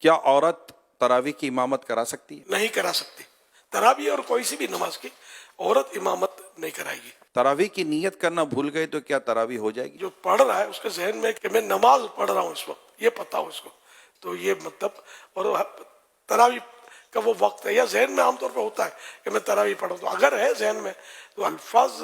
کیا عورت تراویح کی امامت کرا سکتی ہے؟ نہیں کرا سکتی. تراویح اور کوئی سی بھی نماز کی عورت امامت نہیں کرائے گی. تراویح کی نیت کرنا بھول گئے تو کیا تراویح ہو جائے گی؟ جو پڑھ رہا ہے اس کے ذہن میں کہ میں نماز پڑھ رہا ہوں اس وقت، یہ پتہ ہو اس کو، تو یہ مطلب، اور تراویح کا وہ وقت ہے یا ذہن میں عام طور پہ ہوتا ہے کہ میں تراویح پڑھوں، تو اگر ہے ذہن میں تو الفاظ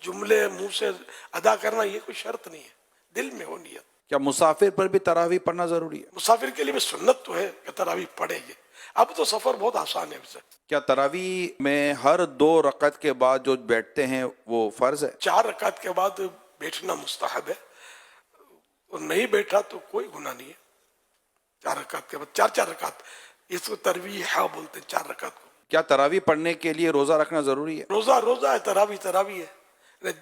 جملے منہ سے ادا کرنا یہ کوئی شرط نہیں ہے، دل میں ہو نیت. کیا مسافر پر بھی تراویح پڑھنا ضروری ہے؟ مسافر کے لیے بھی سنت تو ہے کہ تراویح پڑھے گی. اب تو سفر بہت آسان ہے. اسے کیا تراویح میں ہر 2 رکعت کے بعد جو بیٹھتے ہیں وہ فرض ہے؟ 4 رکعت کے بعد بیٹھنا مستحب ہے، اور نہیں بیٹھا تو کوئی گناہ نہیں ہے. 4 رکعت کے بعد 4 رکعت، اس کو ترویح بولتے ہیں 4 رکعت کو. کیا تراویح پڑھنے کے لیے روزہ رکھنا ضروری ہے؟ روزہ ہے، تراویح ہے.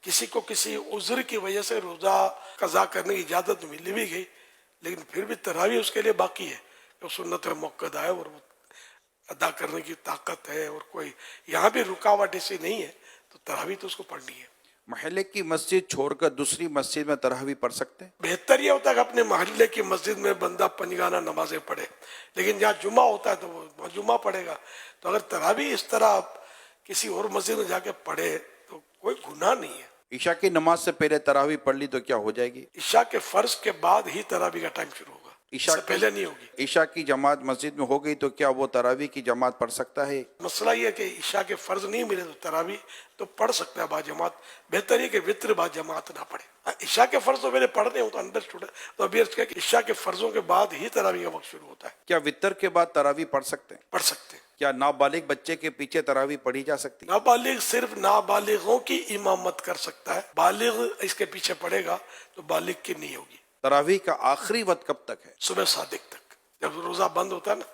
کسی کو کسی عذر کی وجہ سے روزہ قضا کرنے کی اجازت مل بھی گئی، لیکن پھر بھی تراویح اس کے لیے باقی ہے. جو سنت موقع ہے اور وہ ادا کرنے کی طاقت ہے، اور کوئی یہاں بھی رکاوٹ ایسی نہیں ہے، تو تراویح تو اس کو پڑھنی ہے. محلے کی مسجد چھوڑ کر دوسری مسجد میں تراویح پڑھ سکتے ہیں؟ بہتر یہ ہوتا ہے کہ اپنے محلے کی مسجد میں بندہ پنجگانہ نمازیں پڑھے، لیکن جہاں جمعہ ہوتا ہے تو وہ جمعہ پڑھے گا. تو اگر تراویح اس طرح کسی اور مسجد میں جا کے پڑھے تو کوئی گناہ نہیں ہے. عشاء کی نماز سے پہلے تراویح پڑھ لی تو کیا ہو جائے گی؟ عشاء کے فرض کے بعد ہی تراویح کا ٹائم شروع ہوگا، اس سے پہلے نہیں ہوگی. عشاء کی جماعت مسجد میں ہو گئی تو کیا وہ تراویح کی جماعت پڑھ سکتا ہے؟ مسئلہ یہ ہے کہ عشاء کے فرض نہیں ملے تو تراویح تو پڑھ سکتا ہے با جماعت. بہتر یہ کہ وطر با جماعت نہ پڑھے. عشاء کے فرض تو میرے پڑھنے ہوں تو انڈرسٹوڈ ہے، تو ابھی عرض کیا کہ عشاء کے فرضوں کے بعد ہی تراویح کا وقت شروع ہوتا ہے. کیا وطر کے بعد تراویح پڑھ سکتے ہیں؟ پڑھ سکتے ہیں. کیا نابالغ بچے کے پیچھے تراویح پڑھی جا سکتی ہے؟ نابالغ صرف نابالغوں کی امامت کر سکتا ہے، بالغ اس کے پیچھے پڑے گا تو بالغ کی نہیں ہوگی. تراویح کا آخری وقت کب تک ہے؟ صبح صادق تک، جب روزہ بند ہوتا ہے نا،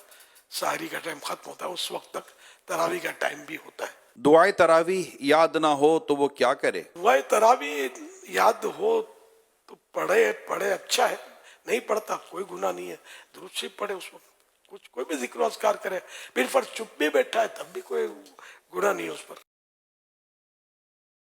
سحری کا ٹائم ختم ہوتا ہے، اس وقت تک تراویح کا ٹائم بھی ہوتا ہے. دعائے تراویح یاد نہ ہو تو وہ کیا کرے؟ دعائے تراویح یاد ہو تو پڑھے اچھا ہے، نہیں پڑھتا کوئی گناہ نہیں ہے. درود شریف پڑھے اس وقت، کوئی بھی ذکر و اذکار کرے. پھر فرض چپ بھی بیٹھا ہے تب بھی کوئی گناہ نہیں ہے اس پر.